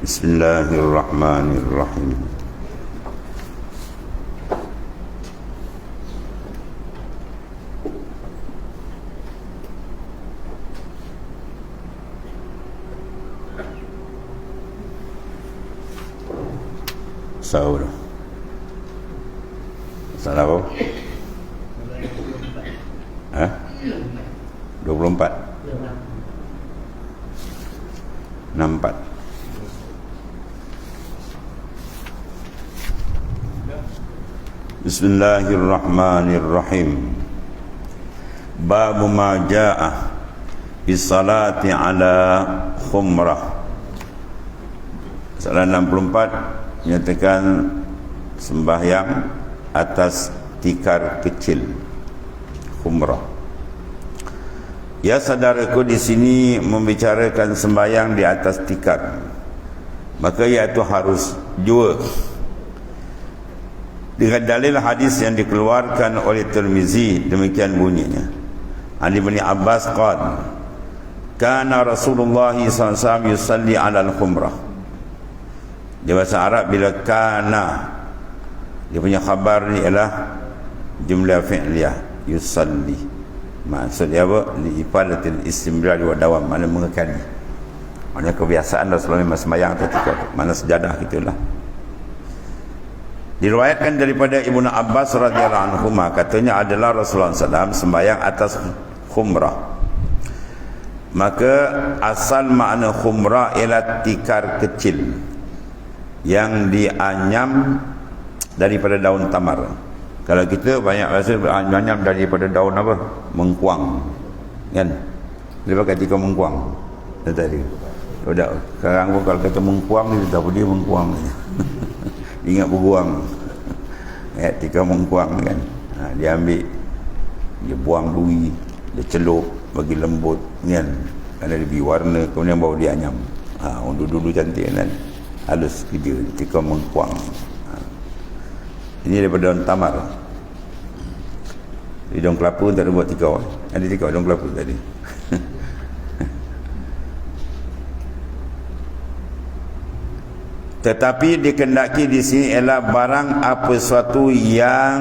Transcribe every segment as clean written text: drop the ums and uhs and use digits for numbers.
Bismillahirrahmanirrahim. Sahur. Salah apa? 24 64. Bismillahirrahmanirrahim. Bab ma jaa bis salati ala khumrah. Salah 64 menyatakan sembahyang atas tikar kecil, khumrah. Ya saudaraku, di sini membicarakan sembahyang di atas tikar, maka iaitu harus jua dengan dalil hadis yang dikeluarkan oleh Tirmizi. Demikian bunyinya, Ali bin Abbas qala kana Rasulullah sallallahu alaihi wasallam yusalli ala al-khumrah. Di bahasa Arab bila kana, dia punya khabar ni ialah jumlah fi'liyah, yusalli. Maksudnya apa? Liifadatil istimrar wa dawam, mana mengekali. Maknanya kebiasaan Rasulullah sembahyang ketika mana sejadah gitulah. Diriwayatkan daripada Ibnu Abbas radhiyallahu anhu, katanya adalah Rasulullah SAW sembahyang atas khumrah. Maka asal makna khumrah ialah tikar kecil yang dianyam daripada daun tamar. Kalau kita banyak rasa anyam daripada daun apa? Mengkuang. Kan? Dia pakai tikar mengkuang. Tadi. Udah, sekarang pun kalau kata mengkuang ni tak boleh mengkuang. Ingat berbuang. Ya, tikar mengkuang kan. Dia ambil, dia buang duri, dia celup bagi lembut kan. Ada lebih warna, kemudian baru dia anyam. Dulu cantik kan. Halus kerja tikar mengkuang. Ini daripada daun tamar. Di daun kelapa pun tak ada buat tikar. Ada tikar daun kelapa tadi. Tetapi dikendaki di sini ialah barang apa suatu yang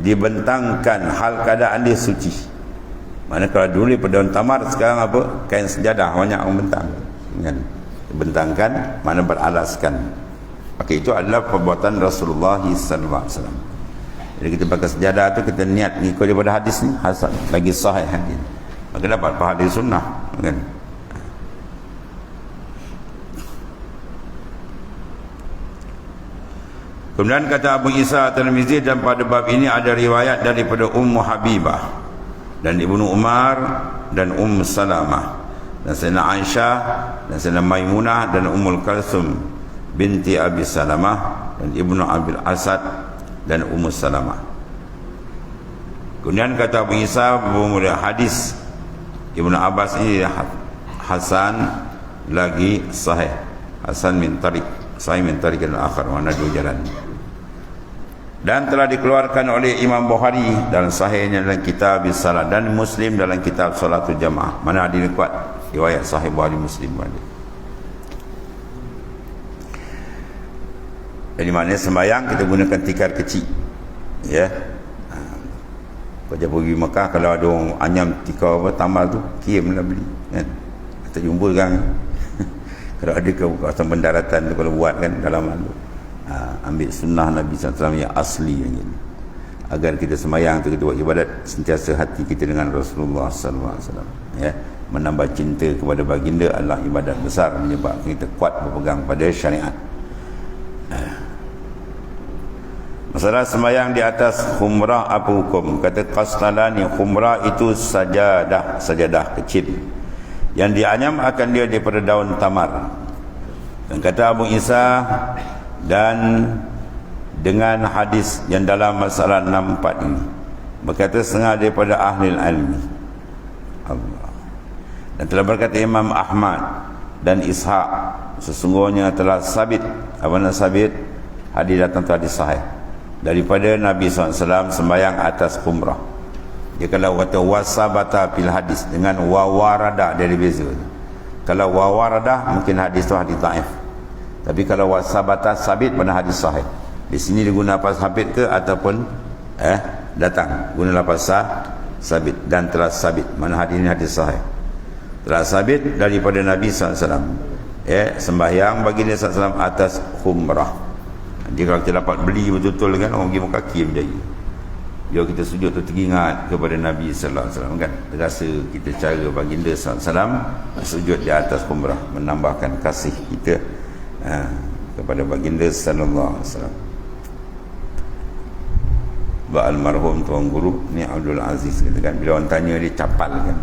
dibentangkan hal keadaan dia suci. Mana kalau dulu daripada daun tamar, sekarang apa? Kain sejadah banyak orang bentang. Kan? Dibentangkan, mana beralaskan. Maka itu adalah perbuatan Rasulullah SAW. Jadi kita pakai sejadah tu, kita niat mengikut daripada hadis ni, hasan lagi sahih hadis, maka dapat pahala sunnah kan. Kemudian kata Abu Isa Tirmizi, dan pada bab ini ada riwayat daripada Ummu Habibah dan Ibnu Umar dan Salamah dan Sayyidina Aisyah dan Sayyidina Maimunah dan Ummul Kalsum binti Abi Salamah dan Ibnu Abil Asad dan Salamah. Kemudian kata Abu Isa, bermula hadis Ibnu Abbas ini hasan lagi sahih, hasan min tariq, sahih min tariq al-akhar, mana dua jalan. Dan telah dikeluarkan oleh Imam Bukhari dalam sahihnya dalam kitab Salat, dan Muslim dalam kitab Salatul Jamaah. Mana ada kuat riwayat sahih Bukhari Muslim balik. Jadi maknanya sembahyang kita gunakan tikar kecil. Ya. Kalau pergi Mekah, kalau ada orang anyam tikar apa tambal tu, kirimlah beli kan. Kita jumpa kan. Kalau ada ke kawasan pendaratan tu, kalau buat kan dalam tu. Ambil sunnah Nabi SAW yang asli yang ini. Agar kita sembahyang tu, kita buat ibadat, sentiasa hati kita dengan Rasulullah SAW. Ya. Menambah cinta kepada baginda adalah ibadat besar, menyebabkan kita kuat berpegang pada syariat. Masalah sembahyang di atas khumrah apa hukum? Kata Qastalani, khumrah itu sajadah kecil yang dianyam akan dia daripada daun tamar. Dan kata Abu Isa, dan dengan hadis yang dalam masalah 64 ini berkata setengah daripada ahli ilmi Allah. Dan telah berkata Imam Ahmad dan Ishaq, sesungguhnya telah sabit, sabit hadis datang tu hadis sahih daripada Nabi SAW sembahyang atas khumrah. Dia kalau kata wasabata fil hadis dengan wawarada, dari beza. Kalau wawaradah mungkin hadis tu hadis dhaif. Tapi kalau wasabata sabit pada hadis sahih. Di sini diguna lafaz sabit ke ataupun datang guna lafaz sabit dan telah sabit. Mana hadis ini hadis sahih. Telah sabit daripada Nabi SAW. Sembahyang bagi Nabi SAW atas khumrah. Jadi kalau kita dapat beli betul-betul kan, orang pergi kaki berjaya. Biar kita sujud tu teringat kepada Nabi SAW kan. Terasa kita cara baginda SAW sujud di atas khumrah, menambahkan kasih kita kepada baginda SAW. Almarhum tuan guru ni Abdul Aziz kata kan, bila orang tanya dia capal kan,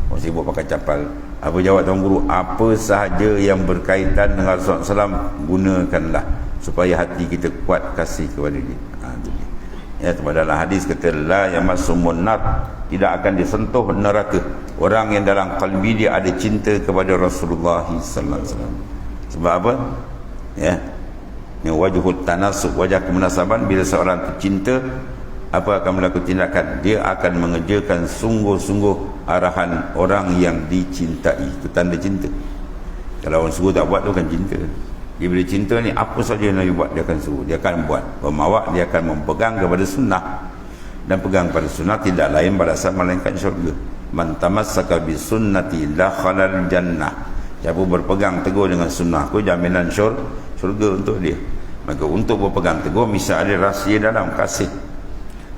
orang sibuk pakai capal, apa jawab tuan guru? Apa sahaja yang berkaitan dengan Rasulullah SAW gunakanlah supaya hati kita kuat kasih kepada dia. Dalam hadis kata la yamassumun nar, tidak akan disentuh neraka orang yang dalam qalbi dia ada cinta kepada Rasulullah sallallahu alaihi wasallam. Sebab apa? Ni wajhut tanasub, wajah kemunasaban. Bila seorang tercinta, apa akan melakukan tindakan? Dia akan mengerjakan sungguh-sungguh arahan orang yang dicintai. Itu tanda cinta. Kalau orang suruh tak buat tu kan cinta. Dia bila cinta ni, apa saja yang Nabi buat dia akan suruh, dia akan buat. Bermawak, dia akan memegang kepada sunnah. Dan pegang pada sunnah tidak lain balasan melainkan syurga. Man tamassaka bi sunnati dakhalal jannah. Siapa berpegang teguh dengan sunnahku, jaminan syurga untuk dia. Maka untuk berpegang teguh mesti ada rahsia dalam kasih.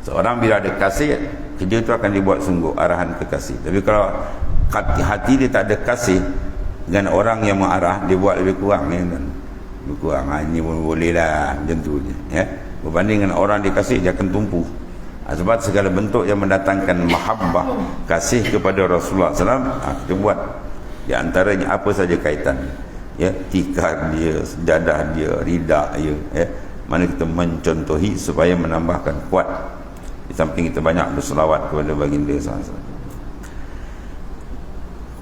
Seorang bila ada kasih, kerja tu akan dibuat sungguh, arahan ke kasih. Tapi kalau hati dia tak ada kasih dengan orang yang mengarah, dia buat lebih kurang ni kan. Lebih kurang, ini pun boleh lah, macam tu je. Berbanding dengan orang dikasih, dia akan tumpu. Sebab segala bentuk yang mendatangkan mahabbah, kasih kepada Rasulullah SAW, kita buat. Di antaranya apa saja kaitan, tikar dia, sejadah dia, ridak dia, mana kita mencontohi supaya menambahkan kuat. Di samping kita banyak berselawat kepada baginda SAW.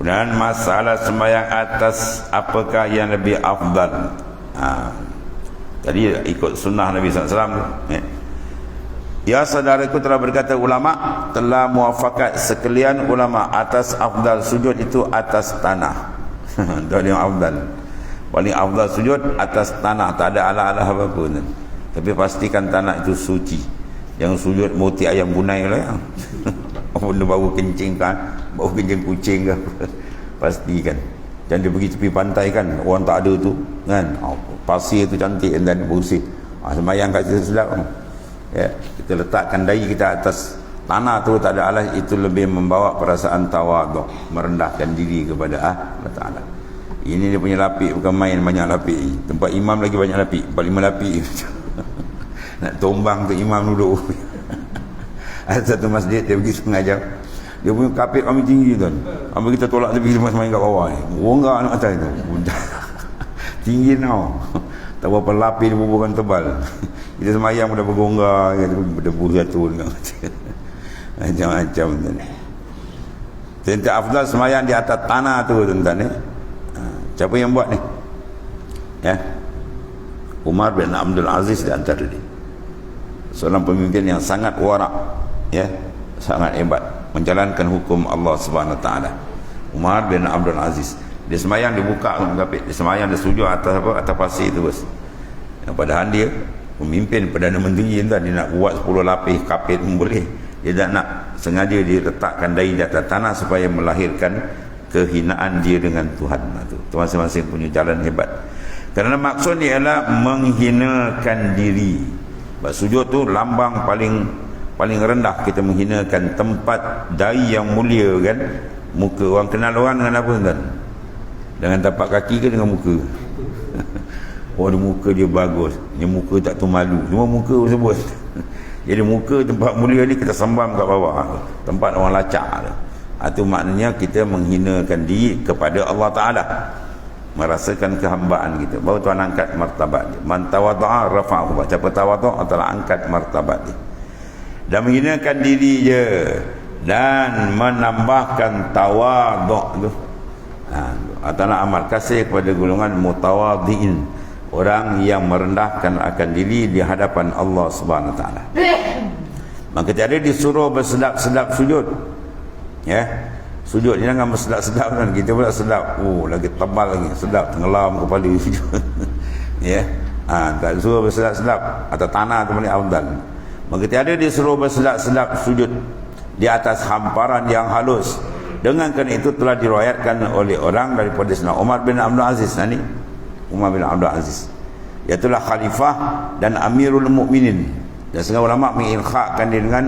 Dan masalah sembahyang atas apakah yang lebih afdal? Tadi ikut sunnah Nabi SAW. Ya saudaraku, telah berkata ulama, telah muafakat sekalian ulama atas afdal sujud itu atas tanah. Itu yang afdal. Paling afdal sujud atas tanah, tak ada ala-ala apa pun. Tapi pastikan tanah itu suci. Yang sujud moti ayam bunai lah yang benda bau kencing kan, bau kencing kucing ke. Pastikan. Jangan dia pergi tepi pantai kan, orang tak ada tu kan, pasir tu cantik dan bersih. Sembahyang kat situ sedap. Kita letakkan dahi kita atas tanah tu, tak ada alas, itu lebih membawa perasaan tawaduk, merendahkan diri kepada Allah Ta'ala. Ini dia punya lapik, bukan main banyak lapik. Tempat imam lagi banyak lapik, 4-5 lapik. Nak tombang tu imam duduk. Ada satu masjid dia pergi sengaja, dia punya kapit kami tinggi tuan. Ambil kita tolak tepi, kita main kat bawah ni. Rongga anak atas tu. Tinggi tau. Tak berapa lapis dia bukan tebal. Kita semayang pada bergongga, berdebu satu macam-macam tuan. Tentang afdal semayang di atas tanah tu tuan-tuan. Siapa yang buat ni? Umar bin Abdul Aziz di antara dia. Seorang pemimpin yang sangat warak, sangat hebat menjalankan hukum Allah Subhanahu Wa Taala. Umar bin Abdul Aziz, dia semayang dibuka kapit, dia semayang dia sujud atas apa, atas pasir tu bos. Yang padahal dia pemimpin Perdana Menteri tuan, dia nak buat 10 lapis kapit pun boleh. Dia tak nak, sengaja dia letakkan dahi di atas tanah supaya melahirkan kehinaan dia dengan Tuhan. Itu masing-masing punya jalan hebat. Kerana maksud dia adalah menghinakan diri. Sebab sujud tu lambang paling rendah, kita menghinakan tempat dahi yang mulia kan. Muka orang kenal orang dengan apa kan? Dengan tapak kaki ke dengan muka? Oh, muka dia bagus, dia muka tak tu malu, cuma muka tersebut. Jadi muka tempat mulia ni kita sambam kat bawah, tempat orang lacak. Itu maknanya kita menghinakan diri kepada Allah Ta'ala, merasakan kehambaan kita, baru Tuhan angkat martabat dia. Man tawadha'a rafa'ahu, siapa tawadhu' telah angkat martabat dia. Dan menghinakan diri je dan menambahkan tawadhu' tu adalah amal kasih kepada golongan mutawadhi'in, orang yang merendahkan akan diri di hadapan Allah Subhanahu Wa Taala. Maka tiada disuruh bersedap-sedap sujud, Sujud ni jangan bersedap-sedap kan. Kita pula sedap. Oh, lagi tebal lagi. Sedap tenggelam kepala sujud. Ya. Tak suruh bersedap-sedap. Atau tanah tu paling afdal. Maka tiada disuruh bersedap-sedap sujud di atas hamparan yang halus. Dengan kerana itu telah diriwayatkan oleh orang daripada Sayyidina Umar bin Abdul Aziz. Ni Umar bin Abdul Aziz, iaitulah khalifah dan amirul mukminin. Dan setengah ulama mengikhakkan dia dengan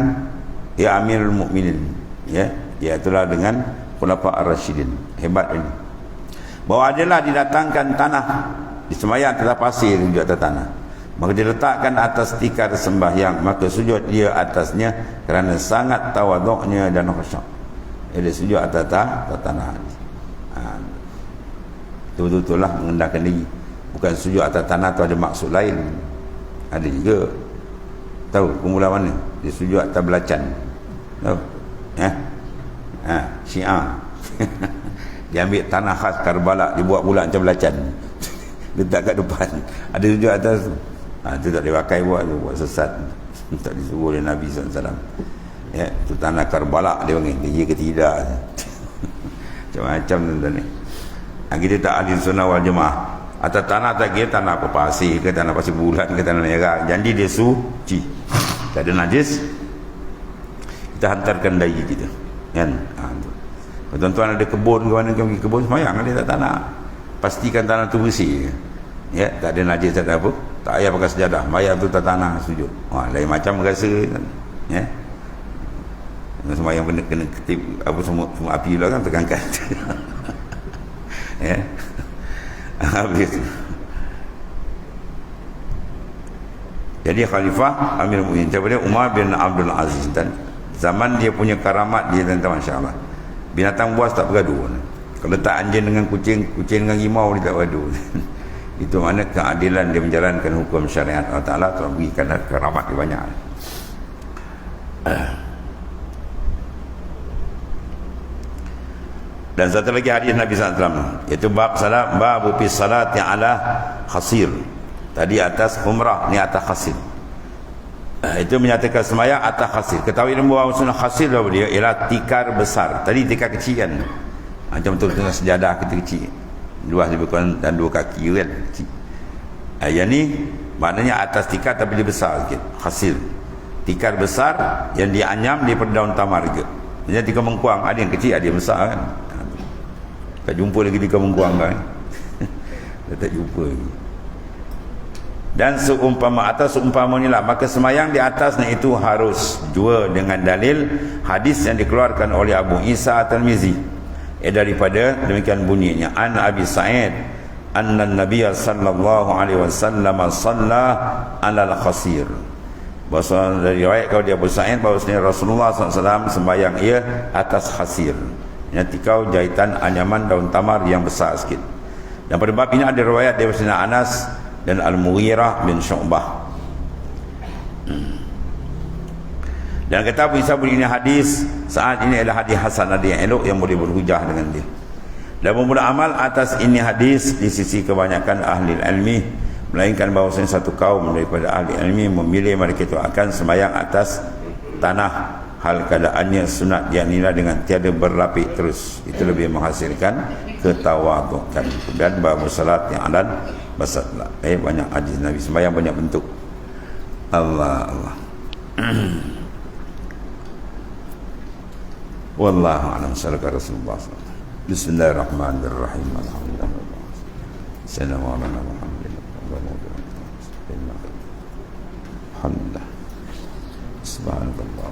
amirul mukminin, ya, iaitulah dengan khulafa ar-rasyidin. Hebat ini. Bahawa adalah didatangkan tanah disemayang atas pasir di atas tanah, maka diletakkan atas tikar sembahyang, maka sujud dia atasnya kerana sangat tawaduknya dan khusyuk. Dia sujud atas tanah. Betul-betul lah mengendahkan diri. Bukan sujud atas tanah tu ada maksud lain. Ada juga. Tahu kumpulan mana? Dia sujud atas belacan. Tahu? Syiah. Dia ambil tanah khas Karbala, dia buat pula macam belacan. Letak kat depan. Ada sujud atas tu. Itu tak boleh pakai buat tu, buat sesat. Tak disuruh oleh Nabi SAW. Ya, itu tanah Karbala dia panggil. Dia ke tidak. Macam-macam tuan-tuan ni. Kita tak ahli sunnah wal jemaah. Atas tanah tak kira tanah apa, pasir ke tanah pasir bulat ke tanah merah. Jadi dia suci. Tak ada najis. Kita hantarkan dai kita. Kan? Kalau tuan-tuan ada kebun ke mana ke pergi kebun semayang dia tak tanah. Pastikan tanah tu bersih. Ya, tak ada najis tak ada apa. Tak payah pakai sejadah. Mayat tu tak tanah sujud. Lain macam rasa. Ya. Semayang kena ketip apa semua api pula kan terangkat. Ya. Habis. Jadi khalifah Amir Mu'min daripada Umar bin Abdul Aziz, dan zaman dia punya karamat dia tentang masya-Allah. Binatang buas tak bergaduh. Kalau tak anjing dengan kucing, kucing dengan rimau dia tak bergaduh. Itu mana keadilan dia menjalankan hukum syariat Allah Taala, telah berikan karamat dia banyak. Dan satu lagi hadis Nabi SAW, iaitu bab salat, bab fi salat yang ala khasir. Tadi atas humrah, ni atas khasir. Itu menyatakan semayang atas khasir. Ketahui bahawa sunnah khasir daripada dia ialah tikar besar. Tadi tikar kecil kan, macam tengah sejadah kita kecil, luas lebih kurang dan 2 kaki kan, kecil. Yang ni maknanya atas tikar tapi dia besar sikit. Khasir, tikar besar yang dianyam daripada daun tamar juga. Jadi tikar mengkuang, ada yang kecil ada yang besar kan. Tak jumpa lagi tikar mengkuang kan. Tak jumpa lagi. Dan seumpama atas seumpama ni lah, maka semayang di atasnya itu harus jua dengan dalil hadis yang dikeluarkan oleh Abu Isa At-Tirmizi. Daripada demikian bunyinya, an Abi Sa'id anna Nabiy sallallahu alaihi wasallam shalla 'ala al-khasir. Bahasa dari riwayat kalau dia Abu Sa'id bahwasanya Rasulullah SAW sembahyang ia atas khasir, yang tikau jahitan anyaman daun tamar yang besar sikit. Dan pada bab ini ada riwayat daripada Anas dan Al-Mughirah bin Syu'bah. Dan kata Abu Isa begini, hadis saat ini adalah hadis hasan, ada yang elok yang boleh berhujah dengan dia. Dan membuat amal atas ini hadis di sisi kebanyakan ahli ilmi, melainkan bahawasanya satu kaum daripada ahli ilmi memilih mereka itu akan sembahyang atas tanah hal keadaannya sunat, yaknilah dengan tiada berlapik terus. Itu lebih menghasilkan ketawadukan. Dan bahawa salat yang alan basatlah. Banyak hadis Nabi sembahyang banyak bentuk. Allah Allah. Wallahu a'lam. Sallallahu Rasulullah. Bismillahirrahmanirrahim. Alhamdulillah. Sallallahu alaihi wasallam. Alhamdulillah. Subhanallah.